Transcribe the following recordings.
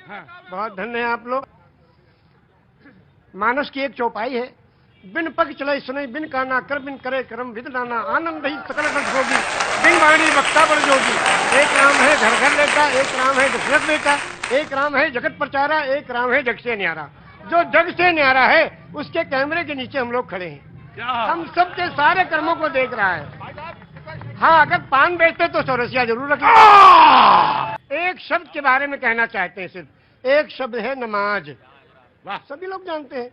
हाँ। बहुत धन्य है आप लोग। मानस की एक चौपाई है, बिन पग चले सुने बिन काना कर बिन करे करम विद नाना आनंद ही सकल रस होगी बिन वाणी वक्ता पर जोगी। एक राम है घर घर लेता, एक राम है दशरथ बेटा, एक राम है जगत प्रचारा, एक राम है जग से न्यारा। जो जग से न्यारा है उसके कैमरे के नीचे हम लोग खड़े हैं, हम सबके सारे कर्मों को देख रहा है। हाँ, अगर पान बेचते तो चौरसिया जरूर रखें। एक शब्द के बारे में कहना चाहते हैं, सिर्फ एक शब्द है नमाज। वाह, सभी लोग जानते हैं,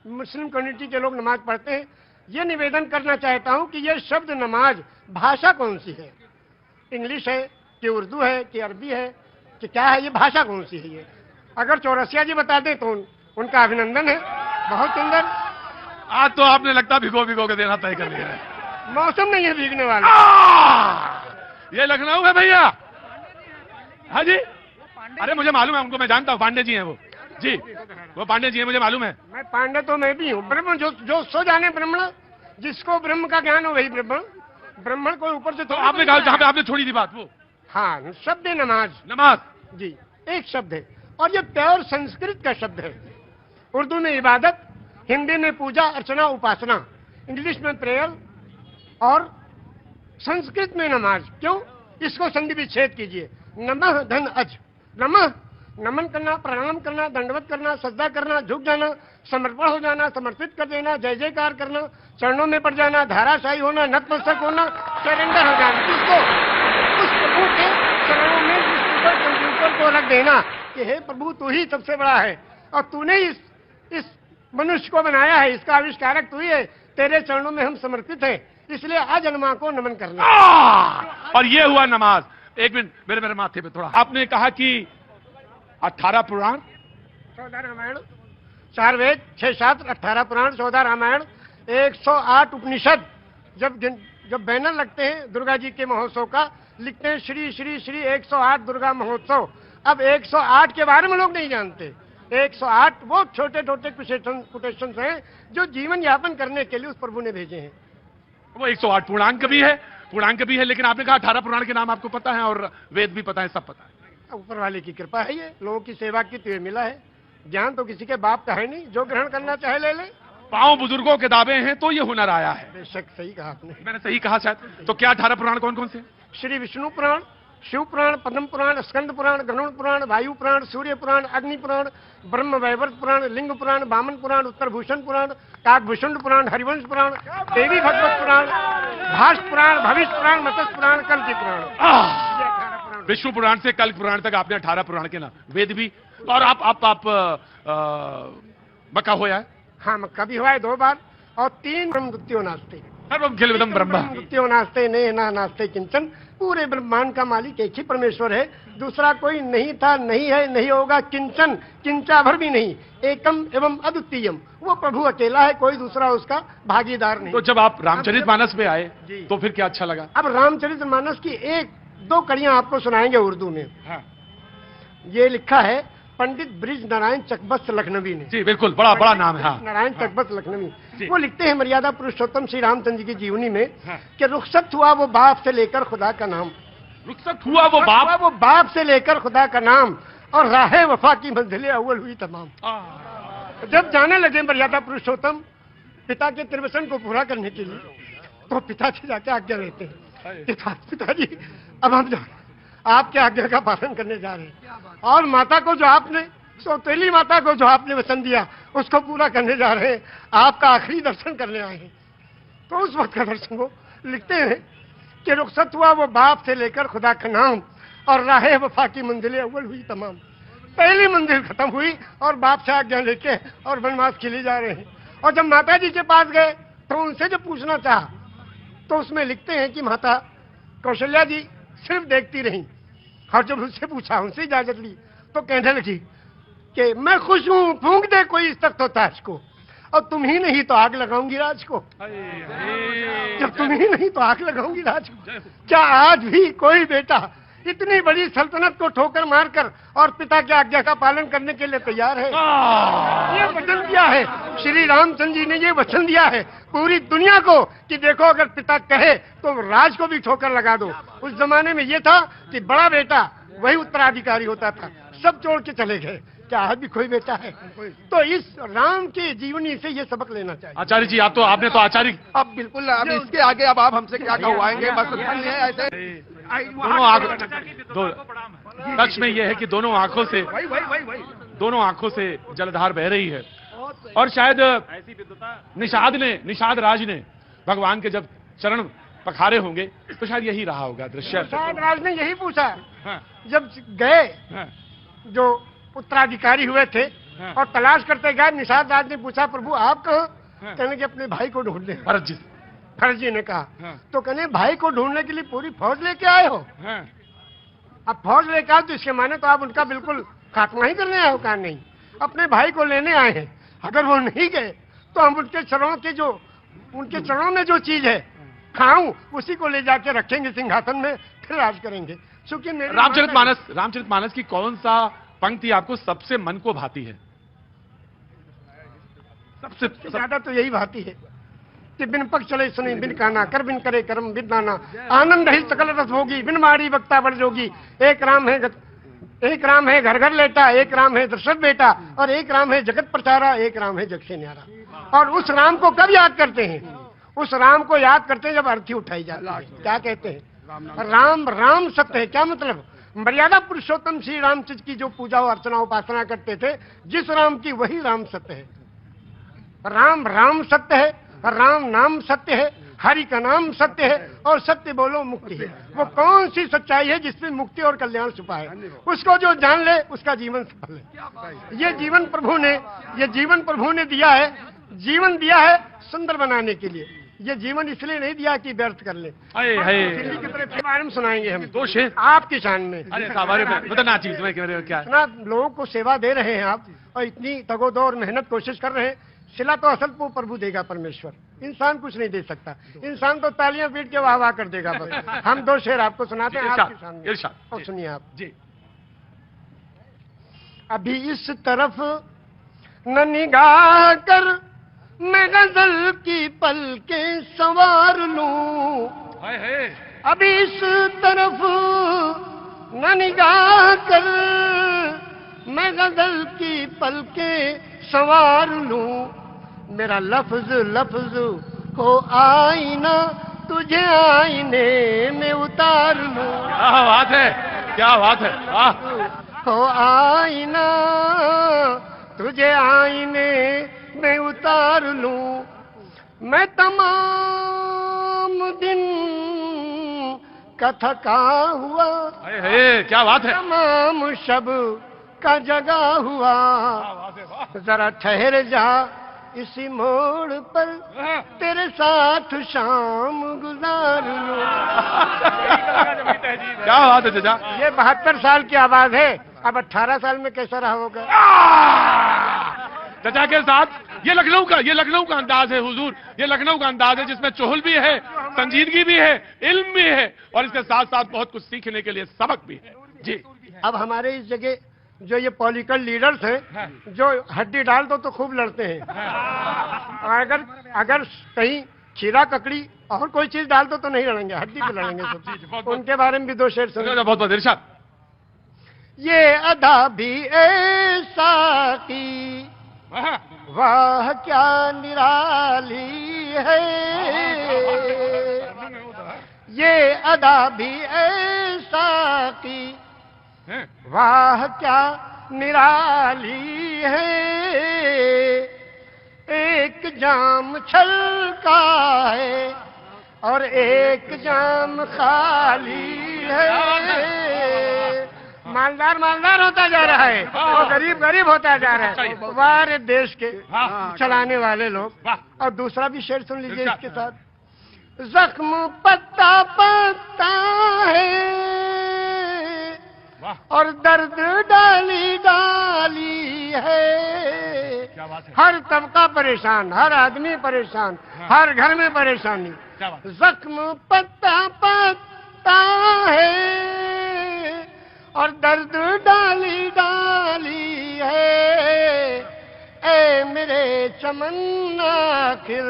मुस्लिम कम्युनिटी के लोग नमाज पढ़ते हैं। ये निवेदन करना चाहता हूं कि ये शब्द नमाज भाषा कौन सी है, इंग्लिश है कि उर्दू है कि अरबी है कि क्या है, ये भाषा कौन सी है? ये अगर चौरसिया जी बता दें तो उनका अभिनंदन है। बहुत सुंदर। आज तो आपने लगता भिगो भिगो के देना तय कर लिया है। मौसम नहीं है भीगने वाला। ये लखनऊ है भैया। हाँ जी, अरे मुझे मालूम है उनको, मैं जानता हूँ, पांडे जी हैं वो जी, वो पांडे जी हैं, मुझे मालूम है। मैं पांडे तो मैं भी हूँ। ब्रह्म जो सो जाने ब्राह्मण, जिसको ब्रह्म का ज्ञान हो वही ब्रह्मण। ब्राह्मण को ऊपर से तो आपने कहा जहाँ पे आपने छोड़ी थी बात वो। हाँ, शब्द है नमाज। नमाज जी, एक शब्द है और ये प्योर संस्कृत का शब्द है। उर्दू में इबादत, हिंदी में पूजा अर्चना उपासना, इंग्लिश में प्रेयर और संस्कृत में नमाज। क्यों? इसको संधि विच्छेद कीजिए। नमः धन अज। नमः नमन करना, प्रणाम करना, दंडवत करना, सजदा करना, झुक जाना, समर्पण हो जाना, समर्पित कर देना, जय जयकार करना, चरणों में पड़ जाना, धाराशाही होना, नतमस्तक होना, सरेंडर हो जाना। इसको उस प्रभु के चरणों में कंप्यूटर को रख देना कि हे प्रभु तू ही सबसे बड़ा है और तूने इस मनुष्य को बनाया है, इसका आविष्कारक तू ही है, तेरे चरणों में हम समर्पित हैं, इसलिए अजन्मा को नमन करना। और ये हुआ नमाज। एक मिनट, मेरे माथे पे थोड़ा। आपने कहा कि 18 पुराण, 14 रामायण, 4 वेद, 6 शास्त्र, 18 पुराण, 14 रामायण, 108 उपनिषद। जब बैनर लगते हैं दुर्गा जी के महोत्सव का, लिखते हैं श्री श्री श्री 108 दुर्गा महोत्सव। अब 108 के बारे में लोग नहीं जानते। 108 वो छोटे छोटे कोटेशन हैं जो जीवन यापन करने के लिए उस प्रभु ने भेजे हैं। वो 108 पूर्णांक भी है, लेकिन आपने कहा 18 पुराण के नाम आपको पता है और वेद भी पता है, सब पता है। ऊपर वाले की कृपा है, ये लोगों की सेवा की तो ये मिला है। ज्ञान तो किसी के बाप का है नहीं, जो ग्रहण करना चाहे ले ले। पांव बुजुर्गों के दावे हैं तो ये हुनर आया है। बेशक सही कहा आपने। मैंने सही कहा शायद। तो क्या 18 पुराण कौन कौन से? श्री विष्णु पुराण, शिव पुराण, पद्म पुराण, स्कंद पुराण, गरुड़ पुराण, वायु पुराण, सूर्य पुराण, अग्नि पुराण, ब्रह्म वैवर्त पुराण, लिंग पुराण, वामन पुराण, उत्तर भूषण पुराण, काकभूषण पुराण, हरिवंश पुराण, देवी भगवत पुराण, भाष पुराण, भविष्य पुराण, मत्स्य पुराण, कल्कि पुराण। विष्णु पुराण से कल्कि पुराण तक आपने 18 पुराण के नाम, वेद भी। और आप मक्का होया है? हाँ, मक्का भी हुआ है 2 बार। और 3 ब्रह्म द्वितीयो नास्ते, सर्वम खिलविदम ब्रह्म द्वितीयो नास्ते ने ना नास्ते किंचन। पूरे ब्रह्मांड का मालिक एक ही परमेश्वर है, दूसरा कोई नहीं था, नहीं है, नहीं होगा, किंचन, किंचा भर भी नहीं। एकम एवं अद्वितीयम, वो प्रभु अकेला है, कोई दूसरा उसका भागीदार नहीं। तो जब आप रामचरितमानस में आए तो फिर क्या अच्छा लगा? अब रामचरितमानस की 1-2 कड़ियां आपको सुनाएंगे उर्दू में। हाँ। ये लिखा है पंडित ब्रिज नारायण चकबस्त लखनवी ने। जी बिल्कुल, बड़ा नाम है। हाँ। नारायण चकबस्त लखनवी, वो लिखते हैं मर्यादा पुरुषोत्तम श्री रामचंद्र जी की जीवनी में हाँ। कि रुखसत हुआ वो बाप से लेकर खुदा का नाम। रुखसत हुआ वो बाप से लेकर खुदा का नाम, और राहे वफा की मंजिलें अव्वल हुई तमाम। जब जाने लगे मर्यादा पुरुषोत्तम पिता के त्रिवचन को पूरा करने के लिए, तो पिता से जाके आज्ञा लेते हैं, पिताजी अब हम आपके आज्ञा का पालन करने जा रहे हैं, और माता को जो आपने, सौतेली माता को जो आपने वचन दिया उसको पूरा करने जा रहे हैं, आपका आखिरी दर्शन करने आए हैं। तो उस वक्त का दर्शन वो लिखते हैं कि रुखसत हुआ वो बाप से लेकर खुदा का नाम, और राहे वफा की मंजिलें अव्वल हुई तमाम। पहली मंजिल खत्म हुई और बाप से आज्ञा लेके और वनवास के लिए जा रहे हैं। और जब माता जी के पास गए तो उनसे जब पूछना चाहा तो उसमें लिखते हैं कि माता कौशल्या जी सिर्फ देखती रही, और जब उससे पूछा, उनसे इजाजत ली, तो कहने लगी कि मैं खुश हूं, फूंक दे कोई इस तक तो ताज को, और तुम ही नहीं तो आग लगाऊंगी राज को। जब तुम ही नहीं तो आग लगाऊंगी राज को। क्या आज भी कोई बेटा इतनी बड़ी सल्तनत को ठोकर मारकर और पिता की आज्ञा का पालन करने के लिए तैयार है? ये वचन दिया है श्री रामचंद्र जी ने, ये वचन दिया है पूरी दुनिया को कि देखो अगर पिता कहे तो राज को भी ठोकर लगा दो। उस जमाने में ये था कि बड़ा बेटा वही उत्तराधिकारी होता था, सब छोड़ के चले गए। क्या आज भी कोई बेटा है? तो इस राम की जीवनी से ये सबक लेना चाहिए। आचार्य जी आपने तो आचार्य अब बिल्कुल, अब इसके आगे अब आप हमसे क्या कहवाएंगे? बस इतना ही है। ऐसे दोनों आंखों सच में यह है कि दोनों आंखों से जलधार बह रही है। और शायद निषाद राज ने भगवान के जब चरण पखारे होंगे तो शायद यही रहा होगा दृश्य। निषाद राज ने यही पूछा हाँ, जब गए हाँ, जो उत्तराधिकारी हुए थे हाँ। और तलाश करते गए, निषाद राज ने पूछा प्रभु आप कहाँ? हाँ। कहने के अपने भाई को ढूंढने। भरत जी। भरत जी ने कहा हाँ। तो कहने भाई को ढूंढने के लिए पूरी फौज लेके आए हो? हाँ, अब फौज लेके आओ तो इसके माने तो आप उनका बिल्कुल खात्मा ही करने आए हो? कहा नहीं, अपने भाई को लेने आए हैं। अगर वो नहीं गए तो हम उनके चरणों में जो चीज है खाऊं उसी को ले जाके रखेंगे सिंहासन में, फिर राज करेंगे। क्योंकि रामचरितमानस की कौन सा पंक्ति आपको सबसे मन को भाती है? सबसे ज्यादा तो यही भाती है कि बिन पग चले सुनी बिन काना, कर बिन करे कर्म बिन दाना, आनंद ही सकल रस होगी, बिन मारी वक्ता बढ़ जोगी। एक राम है घर घर लेटा, एक राम है दशरथ बेटा, और एक राम है जगत प्रचारा, एक राम है जग से न्यारा। और उस राम को कब याद करते हैं? उस राम को याद करते हैं जब अर्थी उठाई जाती है। क्या कहते हैं? राम सत्य है। क्या मतलब? मर्यादा पुरुषोत्तम श्री रामचंद्र की जो पूजा अर्चना उपासना करते थे, जिस राम की वही राम सत्य है। राम सत्य है, राम नाम सत्य है, हरि का नाम सत्य है, और सत्य बोलो मुक्ति है। वो कौन सी सच्चाई है जिसमें मुक्ति और कल्याण छुपा है? उसको जो जान ले उसका जीवन सफल है। ये जीवन प्रभु ने दिया है, जीवन दिया है सुंदर बनाने के लिए। ये जीवन इसलिए नहीं दिया कि व्यर्थ कर ले। दिल्ली की तरफ बारे में सुनाएंगे हम दो शेर आपकी शान में। अरे बताना चीज में क्या है? इतना लोगों को सेवा दे रहे हैं आप, और इतनी तगोदो और मेहनत कोशिश कर रहे हैं। सिला तो असल को प्रभु देगा परमेश्वर, इंसान कुछ नहीं दे सकता। इंसान तो तालियां पीट के वाह वाह कर देगा बस। हम दो शेर आपको सुनाते हैं आपकी शान में, और सुनिए आप जी। अभी इस तरफ न निगाह कर मैं गजल की पलकें संवार लूं, अभी इस तरफ न निगाह कर मैं गजल की पलकें संवार लूं। मेरा लफ्ज हो आईना, तुझे आईने में उतार लूं। क्या बात है हो आईना, तुझे आईने में उतार लूं। मैं तमाम दिन का थका हुआ, क्या बात है? तमाम शब का जगा हुआ, जरा ठहर जा इसी मोड़ पर, तेरे साथ शाम गुजार लूं। क्या बात है चाचा? ये 72 साल की आवाज है, अब 18 साल में कैसा रहा होगा? चाचा के साथ ये लखनऊ का अंदाज है हुजूर। ये लखनऊ का अंदाज है जिसमें चुहल भी है, संजीदगी भी है, इल्म भी है, और इसके साथ साथ बहुत कुछ सीखने के लिए सबक भी है। जी। अब हमारे इस जगह जो ये पॉलिटिकल लीडर्स हैं, जो हड्डी डाल दो तो खूब लड़ते हैं, और अगर कहीं खीरा ककड़ी और कोई चीज डाल दो तो नहीं लड़ेंगे, हड्डी पे लड़ेंगे सब। उनके बारे में भी दो शेर सुनो। बहुत इरशाद। ये अदा भी ऐसा की वाह क्या निराली है, ये अदा भी ऐसा की वाह क्या निराली है। एक जाम छलका है और एक जाम खाली है। मालदार होता जा रहा है और गरीब होता जा रहा है। वाह रे देश के चलाने वाले लोग। और दूसरा भी शेर सुन लीजिए इसके साथ। जख्म पत्ता पत्ता है और दर्द डाली डाली है। हर तबका परेशान, हर आदमी परेशान, हर घर में परेशानी। जख्म पत्ता पत्ता है और दर्द डाली डाली है। ए मेरे चमन आखिर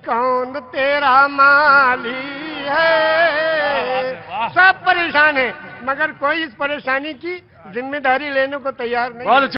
कौन तेरा माली है। सब परेशान है मगर कोई इस परेशानी की जिम्मेदारी लेने को तैयार नहीं। बहुत अच्छा।